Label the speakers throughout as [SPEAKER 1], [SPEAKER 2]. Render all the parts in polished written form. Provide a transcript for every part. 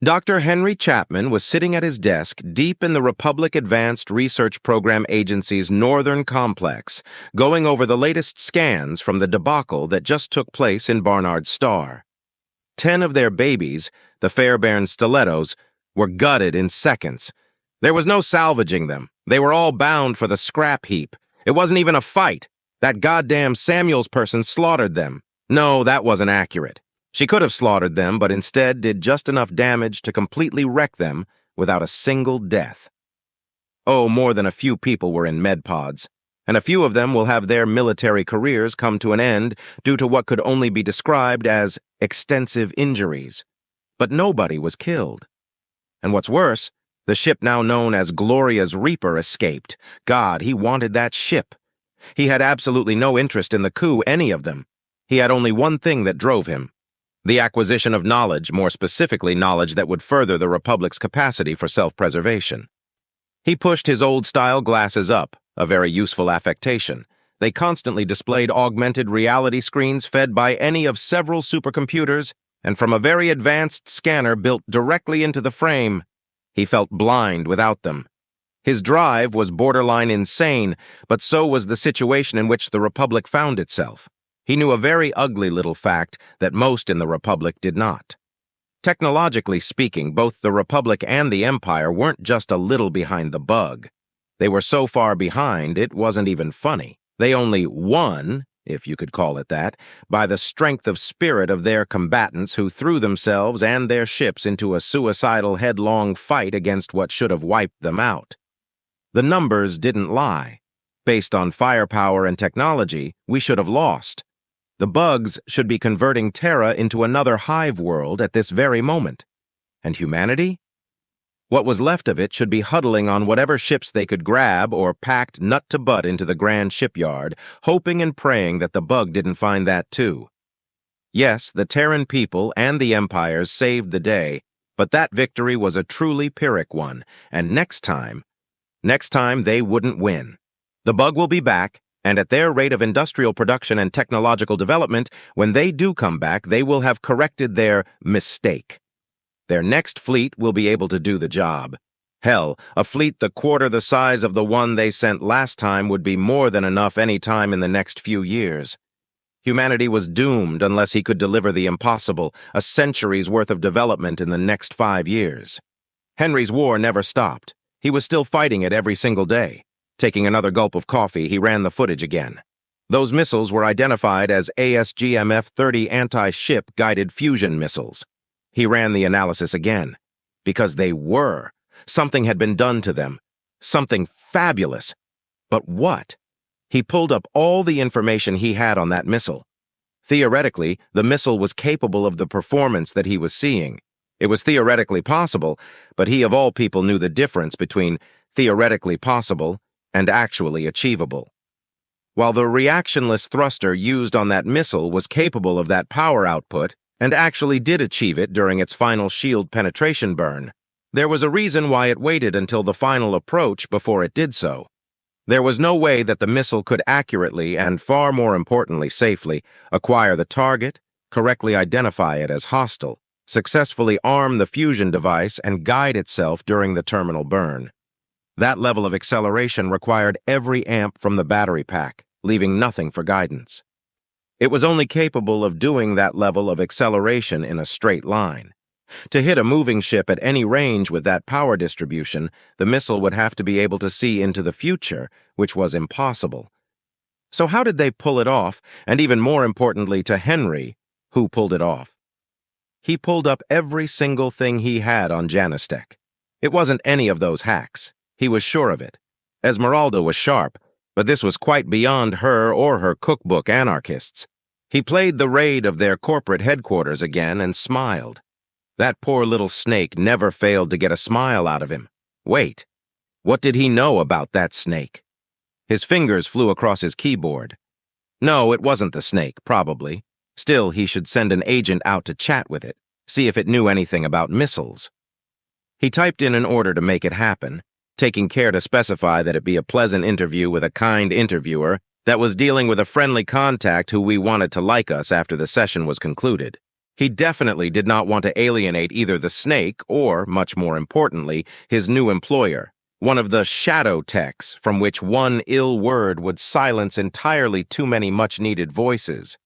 [SPEAKER 1] Dr. Henry Chapman was sitting at his desk deep in the Republic Advanced Research Program Agency's Northern Complex, going over the latest scans from the debacle that just took place in Barnard's Star. 10 of their babies, the Fairbairn stilettos, were gutted in seconds. There was no salvaging them. They were all bound for the scrap heap. It wasn't even a fight. That goddamn Samuels person slaughtered them. No, that wasn't accurate. She could have slaughtered them, but instead did just enough damage to completely wreck them without a single death. Oh, more than a few people were in med pods, and a few of them will have their military careers come to an end due to what could only be described as extensive injuries. But nobody was killed. And what's worse, the ship now known as Gloria's Reaper escaped. God, he wanted that ship. He had absolutely no interest in the coup, any of them. He had only one thing that drove him: the acquisition of knowledge, more specifically knowledge that would further the Republic's capacity for self-preservation. He pushed his old-style glasses up, a very useful affectation. They constantly displayed augmented reality screens fed by any of several supercomputers and from a very advanced scanner built directly into the frame. He felt blind without them. His drive was borderline insane, but so was the situation in which the Republic found itself. He knew a very ugly little fact that most in the Republic did not. Technologically speaking, both the Republic and the Empire weren't just a little behind the bug. They were so far behind, it wasn't even funny. They only won, if you could call it that, by the strength of spirit of their combatants who threw themselves and their ships into a suicidal headlong fight against what should have wiped them out. The numbers didn't lie. Based on firepower and technology, we should have lost. The bugs should be converting Terra into another hive world at this very moment. And humanity? What was left of it should be huddling on whatever ships they could grab or packed nut to butt into the grand shipyard, hoping and praying that the bug didn't find that too. Yes, the Terran people and the Empires saved the day, but that victory was a truly Pyrrhic one, and next time they wouldn't win. The bug will be back, and at their rate of industrial production and technological development, when they do come back, they will have corrected their mistake. Their next fleet will be able to do the job. Hell, a fleet the quarter the size of the one they sent last time would be more than enough any time in the next few years. Humanity was doomed unless he could deliver the impossible, a century's worth of development in the next 5 years. Henry's war never stopped. He was still fighting it every single day. Taking another gulp of coffee, he ran the footage again. Those missiles were identified as ASGMF-30 anti-ship guided fusion missiles. He ran the analysis again. Because they were. Something had been done to them. Something fabulous. But what? He pulled up all the information he had on that missile. Theoretically, the missile was capable of the performance that he was seeing. It was theoretically possible, but he of all people knew the difference between theoretically possible and actually achievable. While the reactionless thruster used on that missile was capable of that power output and actually did achieve it during its final shield penetration burn, there was a reason why it waited until the final approach before it did so. There was no way that the missile could accurately and, far more importantly, safely acquire the target, correctly identify it as hostile, successfully arm the fusion device, and guide itself during the terminal burn. That level of acceleration required every amp from the battery pack, leaving nothing for guidance. It was only capable of doing that level of acceleration in a straight line. To hit a moving ship at any range with that power distribution, the missile would have to be able to see into the future, which was impossible. So how did they pull it off, and even more importantly to Henry, who pulled it off? He pulled up every single thing he had on Janistec. It wasn't any of those hacks. He was sure of it. Esmeralda was sharp, but this was quite beyond her or her cookbook anarchists. He played the raid of their corporate headquarters again and smiled. That poor little snake never failed to get a smile out of him. Wait, what did he know about that snake? His fingers flew across his keyboard. No, it wasn't the snake, probably. Still, he should send an agent out to chat with it, see if it knew anything about missiles. He typed in an order to make it happen, taking care to specify that it be a pleasant interview with a kind interviewer that was dealing with a friendly contact who we wanted to like us after the session was concluded. He definitely did not want to alienate either the snake or, much more importantly, his new employer, one of the shadow techs from which one ill word would silence entirely too many much-needed voices.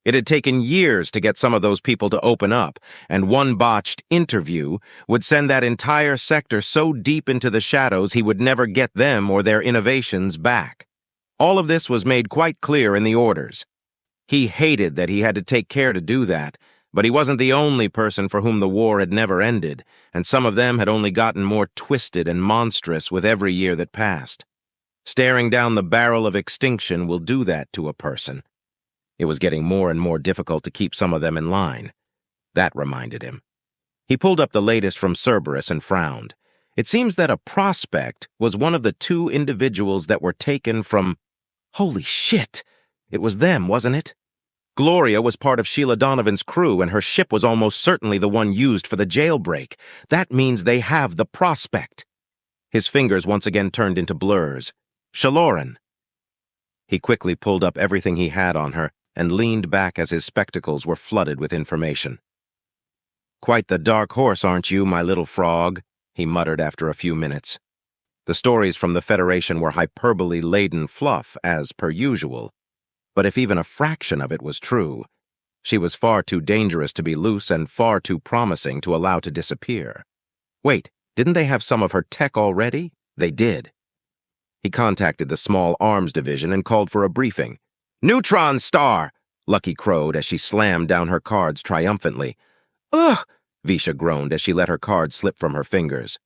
[SPEAKER 1] It had taken years to get some of those people to open up, and one botched interview would send that entire sector so deep into the shadows he would never get them or their innovations back. All of this was made quite clear in the orders. He hated that he had to take care to do that, but he wasn't the only person for whom the war had never ended, and some of them had only gotten more twisted and monstrous with every year that passed. Staring down the barrel of extinction will do that to a person. It was getting more and more difficult to keep some of them in line. That reminded him. He pulled up the latest from Cerberus and frowned. It seems that a prospect was one of the two individuals that were taken from... Holy shit! It was them, wasn't it? Gloria was part of Sheila Donovan's crew, and her ship was almost certainly the one used for the jailbreak. That means they have the prospect. His fingers once again turned into blurs. Shaloran. He quickly pulled up everything he had on her and leaned back as his spectacles were flooded with information. "Quite the dark horse, aren't you, my little frog?" he muttered after a few minutes. The stories from the Federation were hyperbole-laden fluff, as per usual. But if even a fraction of it was true, she was far too dangerous to be loose and far too promising to allow to disappear. Wait, didn't they have some of her tech already? They did. He contacted the small arms division and called for a briefing. "Neutron star!" Lucky crowed as she slammed down her cards triumphantly. "Ugh!" Visha groaned as she let her cards slip from her fingers.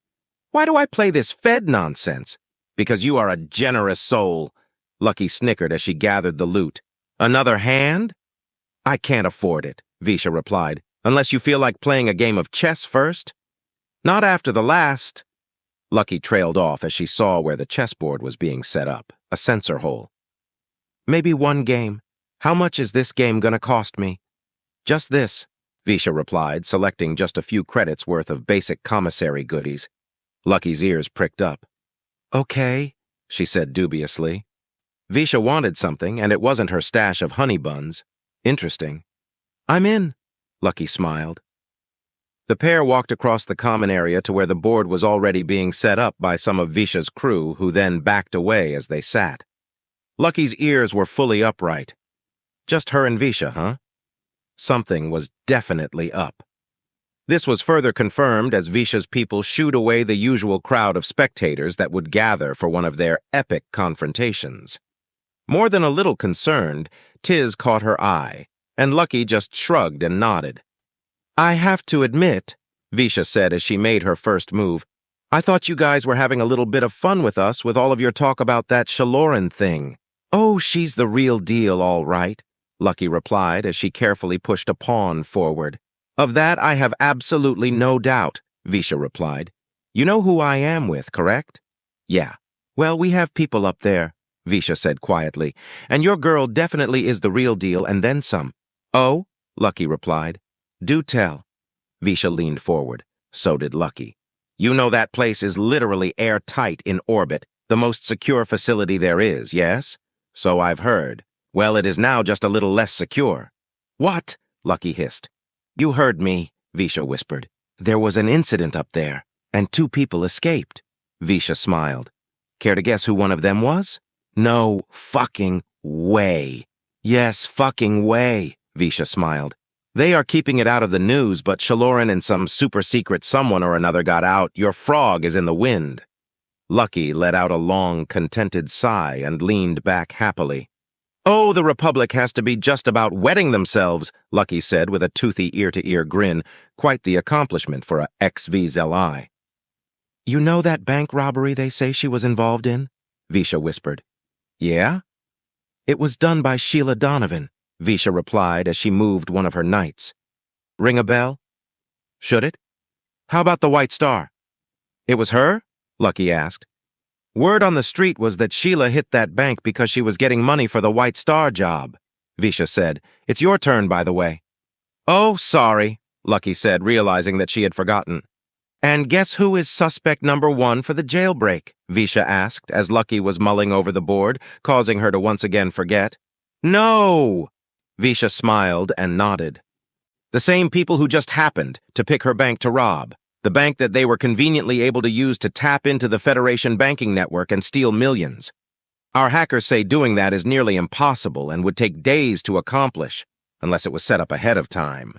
[SPEAKER 1] "Why do I play this Fed nonsense?" "Because you are a generous soul." Lucky snickered as she gathered the loot. "Another hand?" "I can't afford it," Visha replied, "unless you feel like playing a game of chess first." "Not after the last." Lucky trailed off as she saw where the chessboard was being set up, a sensor hole. "Maybe one game. How much is this game gonna cost me?" "Just this," Visha replied, selecting just a few credits worth of basic commissary goodies. Lucky's ears pricked up. "Okay," she said dubiously. Visha wanted something, and it wasn't her stash of honey buns. Interesting. "I'm in," Lucky smiled. The pair walked across the common area to where the board was already being set up by some of Visha's crew, who then backed away as they sat. Lucky's ears were fully upright. Just her and Visha, huh? Something was definitely up. This was further confirmed as Visha's people shooed away the usual crowd of spectators that would gather for one of their epic confrontations. More than a little concerned, Tiz caught her eye, and Lucky just shrugged and nodded. "I have to admit," Visha said as she made her first move, "I thought you guys were having a little bit of fun with us with all of your talk about that Shaloran thing." "Oh, she's the real deal, all right," Lucky replied as she carefully pushed a pawn forward. "Of that I have absolutely no doubt," Visha replied. "You know who I am with, correct?" "Yeah. Well, we have people up there," Visha said quietly, "and your girl definitely is the real deal and then some." "Oh?" Lucky replied. "Do tell." Visha leaned forward. So did Lucky. "You know that place is literally airtight in orbit, the most secure facility there is, yes?" "So I've heard. Well, it is now just a little less secure." "What?" Lucky hissed. "You heard me," Visha whispered. "There was an incident up there, and 2 people escaped." Visha smiled. "Care to guess who one of them was?" "No fucking way." "Yes, fucking way," Visha smiled. "They are keeping it out of the news, but Shaloran and some super-secret someone or another got out. Your frog is in the wind." Lucky let out a long, contented sigh and leaned back happily. "Oh, the Republic has to be just about wetting themselves," Lucky said with a toothy ear-to-ear grin, quite the accomplishment for a XVZLI. "You know that bank robbery they say she was involved in?" Visha whispered. "Yeah?" "It was done by Sheila Donovan," Visha replied as she moved one of her knights. "Ring a bell?" "Should it?" "How about the White Star?" "It was her?" Lucky asked. "Word on the street was that Sheila hit that bank because she was getting money for the White Star job," Visha said. "It's your turn, by the way." "Oh, sorry," Lucky said, realizing that she had forgotten. "And guess who is suspect number 1 for the jailbreak?" Visha asked as Lucky was mulling over the board, causing her to once again forget. "No!" Visha smiled and nodded. The same people who just happened to pick her bank to rob. The bank that they were conveniently able to use to tap into the Federation banking network and steal millions. Our hackers say doing that is nearly impossible and would take days to accomplish, unless it was set up ahead of time.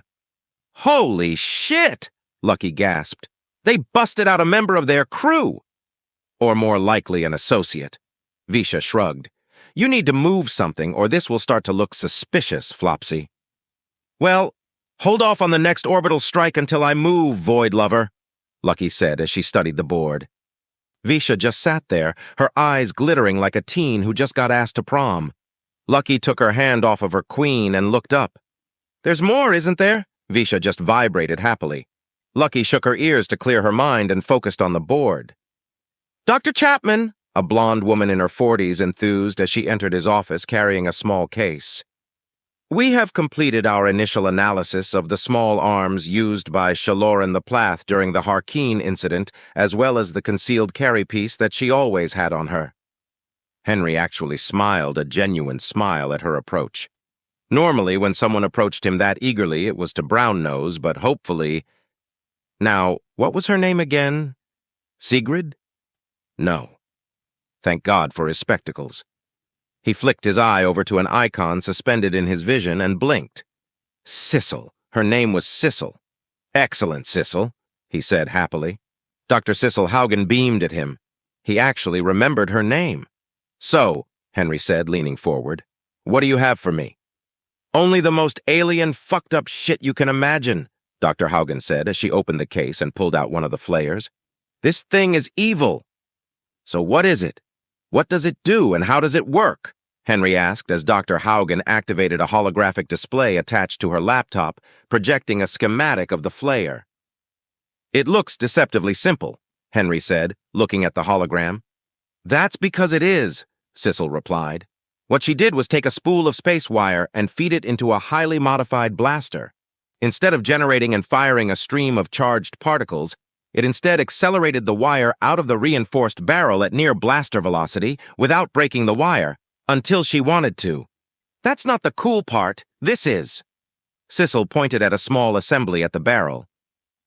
[SPEAKER 1] Holy shit! Lucky gasped. They busted out a member of their crew! Or more likely an associate. Visha shrugged. You need to move something or this will start to look suspicious, Flopsy. Well, hold off on the next orbital strike until I move, Void Lover, Lucky said as she studied the board. Visha just sat there, her eyes glittering like a teen who just got asked to prom. Lucky took her hand off of her queen and looked up. There's more, isn't there? Visha just vibrated happily. Lucky shook her ears to clear her mind and focused on the board. Dr. Chapman, a blonde woman in her 40s enthused as she entered his office carrying a small case. We have completed our initial analysis of the small arms used by Shaloran the Plath during the Harkeen incident, as well as the concealed carry piece that she always had on her. Henry actually smiled a genuine smile at her approach. Normally, when someone approached him that eagerly, it was to brown nose, but hopefully... Now, what was her name again? Sigrid? No. Thank God for his spectacles. He flicked his eye over to an icon suspended in his vision and blinked. Sissel. Her name was Sissel. Excellent, Sissel, he said happily. Dr. Sissel Haugen beamed at him. He actually remembered her name. So, Henry said, leaning forward, what do you have for me? Only the most alien, fucked-up shit you can imagine, Dr. Haugen said as she opened the case and pulled out one of the flares. This thing is evil. So what is it? What does it do and how does it work? Henry asked as Dr. Haugen activated a holographic display attached to her laptop, projecting a schematic of the flare. It looks deceptively simple, Henry said, looking at the hologram. That's because it is, Sissel replied. What she did was take a spool of space wire and feed it into a highly modified blaster. Instead of generating and firing a stream of charged particles, it instead accelerated the wire out of the reinforced barrel at near blaster velocity without breaking the wire, until she wanted to. That's not the cool part, this is. Sissel pointed at a small assembly at the barrel.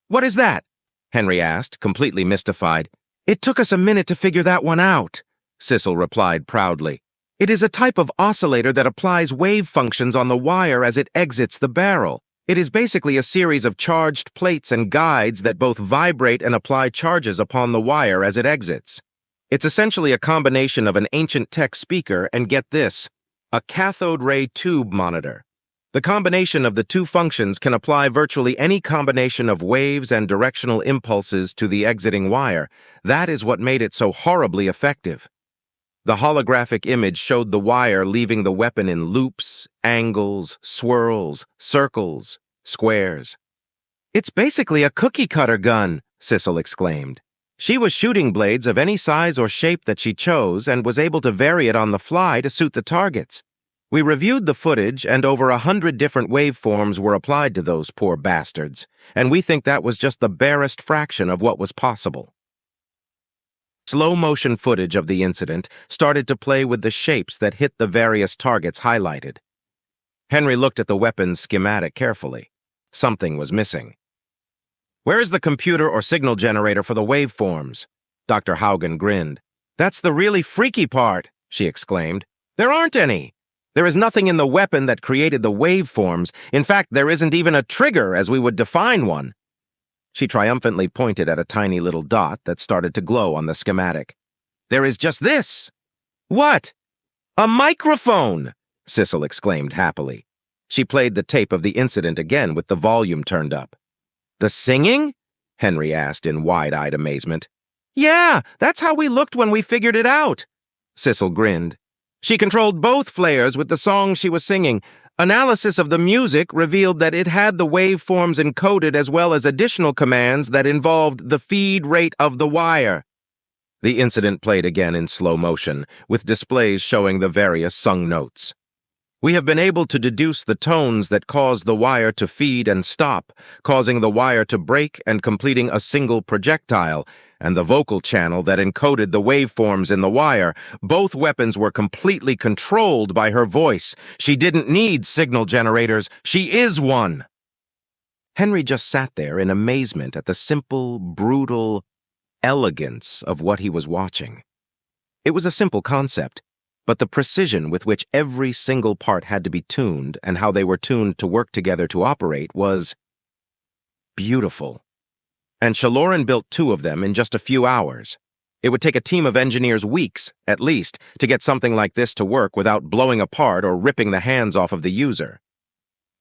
[SPEAKER 1] What is that? Henry asked, completely mystified. It took us a minute to figure that one out, Sissel replied proudly. It is a type of oscillator that applies wave functions on the wire as it exits the barrel. It is basically a series of charged plates and guides that both vibrate and apply charges upon the wire as it exits. It's essentially a combination of an ancient tech speaker and, get this, a cathode ray tube monitor. The combination of the two functions can apply virtually any combination of waves and directional impulses to the exiting wire. That is what made it so horribly effective. The holographic image showed the wire leaving the weapon in loops, angles, swirls, circles, squares. It's basically a cookie-cutter gun, Sissel exclaimed. She was shooting blades of any size or shape that she chose and was able to vary it on the fly to suit the targets. We reviewed the footage and over 100 different waveforms were applied to those poor bastards, and we think that was just the barest fraction of what was possible. Slow-motion footage of the incident started to play with the shapes that hit the various targets highlighted. Henry looked at the weapon's schematic carefully. Something was missing. Where is the computer or signal generator for the waveforms? Dr. Haugen grinned. That's the really freaky part, she exclaimed. There aren't any. There is nothing in the weapon that created the waveforms. In fact, there isn't even a trigger as we would define one. She triumphantly pointed at a tiny little dot that started to glow on the schematic. There is just this. What? A microphone! Sissel exclaimed happily. She played the tape of the incident again with the volume turned up. The singing? Henry asked in wide-eyed amazement. Yeah, that's how we looked when we figured it out. Sissel grinned. She controlled both flares with the song she was singing. Analysis of the music revealed that it had the waveforms encoded as well as additional commands that involved the feed rate of the wire. The incident played again in slow motion, with displays showing the various sung notes. We have been able to deduce the tones that cause the wire to feed and stop, causing the wire to break and completing a single projectile, and the vocal channel that encoded the waveforms in the wire. Both weapons were completely controlled by her voice. She didn't need signal generators. She is one. Henry just sat there in amazement at the simple, brutal elegance of what he was watching. It was a simple concept, but the precision with which every single part had to be tuned and how they were tuned to work together to operate was beautiful. And Shaloran built 2 of them in just a few hours. It would take a team of engineers weeks, at least, to get something like this to work without blowing apart or ripping the hands off of the user.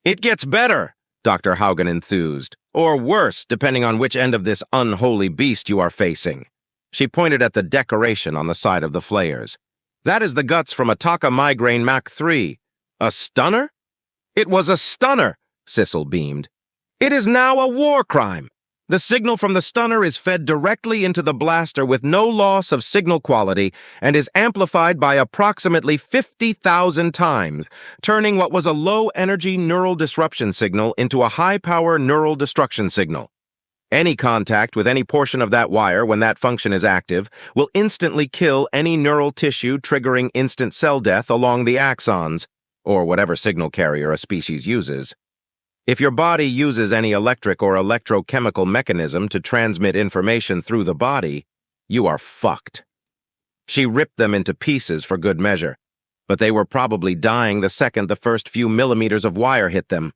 [SPEAKER 1] "It gets better," Dr. Haugen enthused, "or worse, depending on which end of this unholy beast you are facing." She pointed at the decoration on the side of the flayers. "That is the guts from a Taka Migraine Mach 3. A stunner?" "It was a stunner," Sissel beamed. "It is now a war crime. The signal from the stunner is fed directly into the blaster with no loss of signal quality and is amplified by approximately 50,000 times, turning what was a low-energy neural disruption signal into a high-power neural destruction signal. Any contact with any portion of that wire when that function is active will instantly kill any neural tissue, triggering instant cell death along the axons, or whatever signal carrier a species uses. If your body uses any electric or electrochemical mechanism to transmit information through the body, you are fucked." She ripped them into pieces for good measure, but they were probably dying the second the first few millimeters of wire hit them.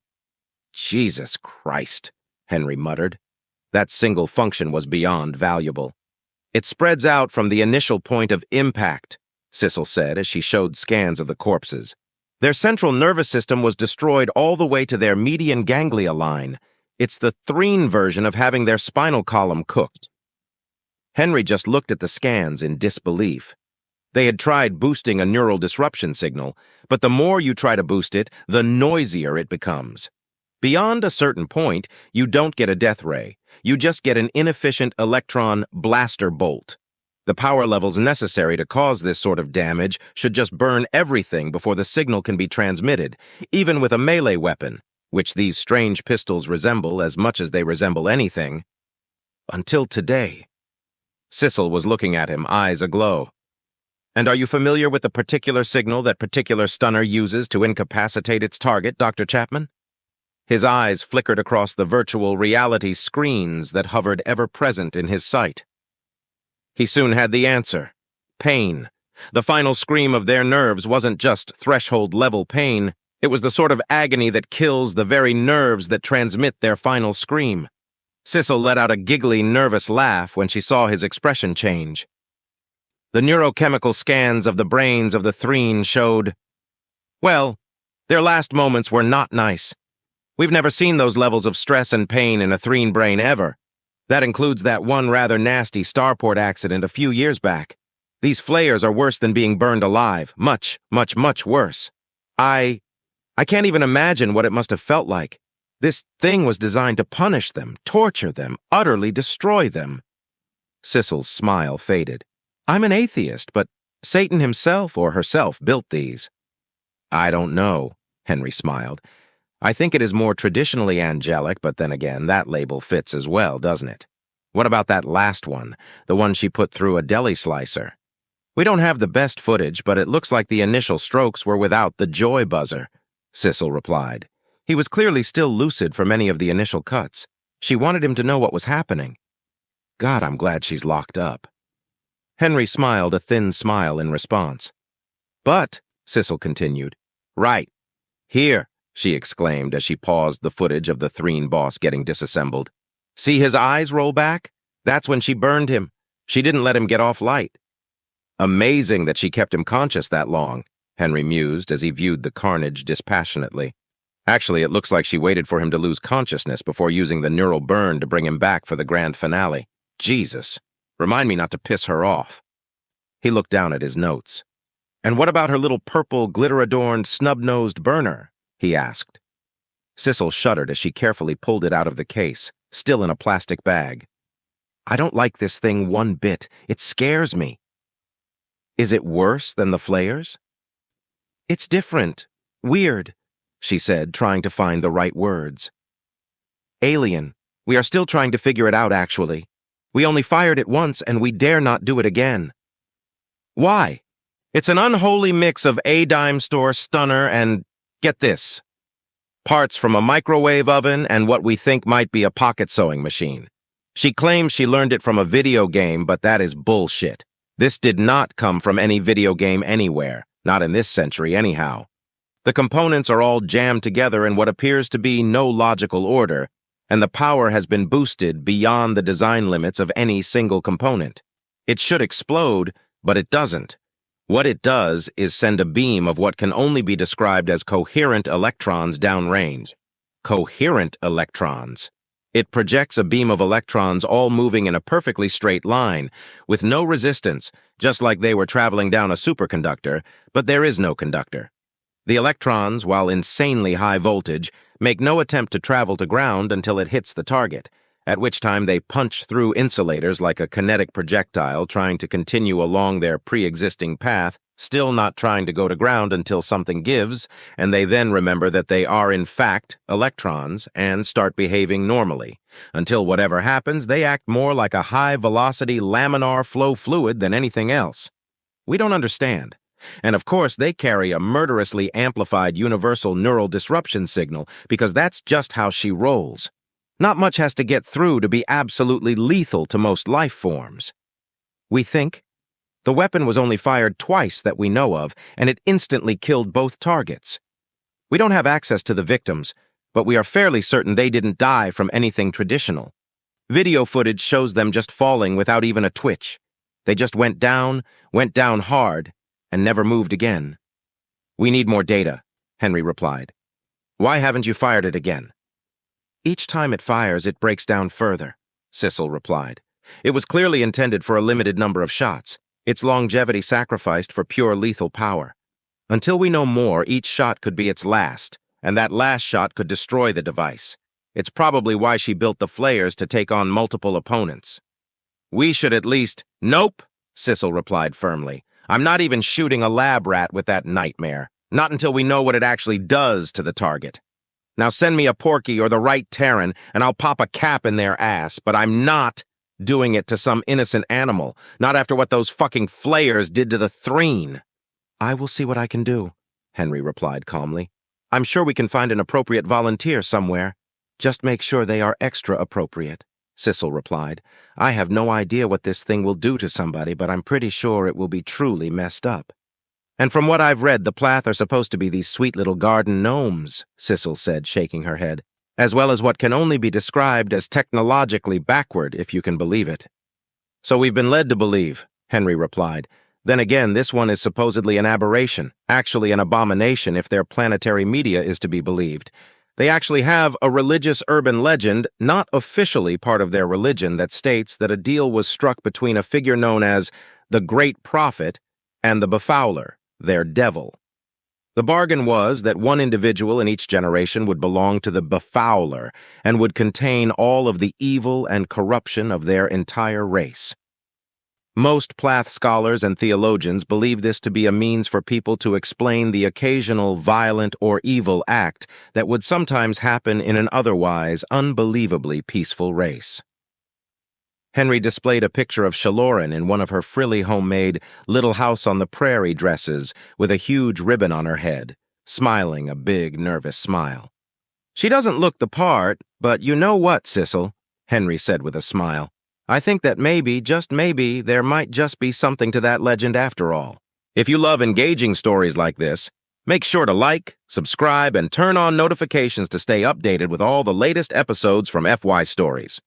[SPEAKER 1] "Jesus Christ," Henry muttered. That single function was beyond valuable. "It spreads out from the initial point of impact," Sissel said as she showed scans of the corpses. "Their central nervous system was destroyed all the way to their median ganglia line. It's the Threen version of having their spinal column cooked." Henry just looked at the scans in disbelief. They had tried boosting a neural disruption signal, but the more you try to boost it, the noisier it becomes. Beyond a certain point, you don't get a death ray. You just get an inefficient electron blaster bolt. The power levels necessary to cause this sort of damage should just burn everything before the signal can be transmitted, even with a melee weapon, which these strange pistols resemble as much as they resemble anything. Until today. Sissel was looking at him, eyes aglow. "And are you familiar with the particular signal that particular stunner uses to incapacitate its target, Dr. Chapman?" His eyes flickered across the virtual reality screens that hovered ever-present in his sight. He soon had the answer. Pain. The final scream of their nerves wasn't just threshold-level pain. It was the sort of agony that kills the very nerves that transmit their final scream. Sissel let out a giggly, nervous laugh when she saw his expression change. The neurochemical scans of the brains of the Threen showed, well, their last moments were not nice. We've never seen those levels of stress and pain in a Threen brain ever. That includes that one rather nasty starport accident a few years back. These flayers are worse than being burned alive. Much, much, much worse. I can't even imagine what it must have felt like. This thing was designed to punish them, torture them, utterly destroy them. Sissel's smile faded. I'm an atheist, but Satan himself or herself built these. I don't know, Henry smiled. I think it is more traditionally angelic, but then again, that label fits as well, doesn't it? What about that last one, the one she put through a deli slicer? We don't have the best footage, but it looks like the initial strokes were without the joy buzzer, Sissel replied. He was clearly still lucid for many of the initial cuts. She wanted him to know what was happening. God, I'm glad she's locked up. Henry smiled a thin smile in response. But, Sissel continued, right, here, she exclaimed as she paused the footage of the Threen boss getting disassembled. See his eyes roll back? That's when she burned him. She didn't let him get off light. Amazing that she kept him conscious that long, Henry mused as he viewed the carnage dispassionately. Actually, it looks like she waited for him to lose consciousness before using the neural burn to bring him back for the grand finale. Jesus. Remind me not to piss her off. He looked down at his notes. And what about her little purple, glitter-adorned, snub-nosed burner? He asked. Sissel shuddered as she carefully pulled it out of the case, still in a plastic bag. I don't like this thing one bit. It scares me. Is it worse than the flayers? It's different. Weird, she said, trying to find the right words. Alien. We are still trying to figure it out, actually. We only fired it once, and we dare not do it again. Why? It's an unholy mix of A-dime store stunner and, get this, parts from a microwave oven, and what we think might be a pocket sewing machine. She claims she learned it from a video game, but that is bullshit. This did not come from any video game anywhere, not in this century anyhow. The components are all jammed together in what appears to be no logical order, and the power has been boosted beyond the design limits of any single component. It should explode, but it doesn't. What it does is send a beam of what can only be described as coherent electrons downrange. Coherent electrons. It projects a beam of electrons all moving in a perfectly straight line, with no resistance, just like they were traveling down a superconductor, but there is no conductor. The electrons, while insanely high voltage, make no attempt to travel to ground until it hits the target, at which time they punch through insulators like a kinetic projectile trying to continue along their pre-existing path, still not trying to go to ground until something gives, and they then remember that they are in fact electrons and start behaving normally. Until whatever happens, they act more like a high-velocity laminar flow fluid than anything else. We don't understand. And of course, they carry a murderously amplified universal neural disruption signal because that's just how she rolls. Not much has to get through to be absolutely lethal to most life forms. We think. The weapon was only fired twice that we know of, and it instantly killed both targets. We don't have access to the victims, but we are fairly certain they didn't die from anything traditional. Video footage shows them just falling without even a twitch. They just went down hard, and never moved again. We need more data, Henry replied. Why haven't you fired it again? Each time it fires, it breaks down further, Sissel replied. It was clearly intended for a limited number of shots, its longevity sacrificed for pure lethal power. Until we know more, each shot could be its last, and that last shot could destroy the device. It's probably why she built the flares to take on multiple opponents. We should at least— Nope, Sissel replied firmly. I'm not even shooting a lab rat with that nightmare. Not until we know what it actually does to the target. Now send me a Porky or the right Terran, and I'll pop a cap in their ass, but I'm not doing it to some innocent animal, not after what those fucking flayers did to the Threen. I will see what I can do, Henry replied calmly. I'm sure we can find an appropriate volunteer somewhere. Just make sure they are extra appropriate, Sissel replied. I have no idea what this thing will do to somebody, but I'm pretty sure it will be truly messed up. And from what I've read, the Plath are supposed to be these sweet little garden gnomes, Sissel said, shaking her head, as well as what can only be described as technologically backward, if you can believe it. So we've been led to believe, Henry replied. Then again, this one is supposedly an aberration, actually an abomination if their planetary media is to be believed. They actually have a religious urban legend, not officially part of their religion, that states that a deal was struck between a figure known as the Great Prophet and the Befouler, their devil. The bargain was that one individual in each generation would belong to the Befouler and would contain all of the evil and corruption of their entire race. Most Plath scholars and theologians believe this to be a means for people to explain the occasional violent or evil act that would sometimes happen in an otherwise unbelievably peaceful race. Henry displayed a picture of Shaloran in one of her frilly homemade Little House on the Prairie dresses with a huge ribbon on her head, smiling a big, nervous smile. She doesn't look the part, but you know what, Sissel, Henry said with a smile. I think that maybe, just maybe, there might just be something to that legend after all. If you love engaging stories like this, make sure to like, subscribe, and turn on notifications to stay updated with all the latest episodes from FY Stories.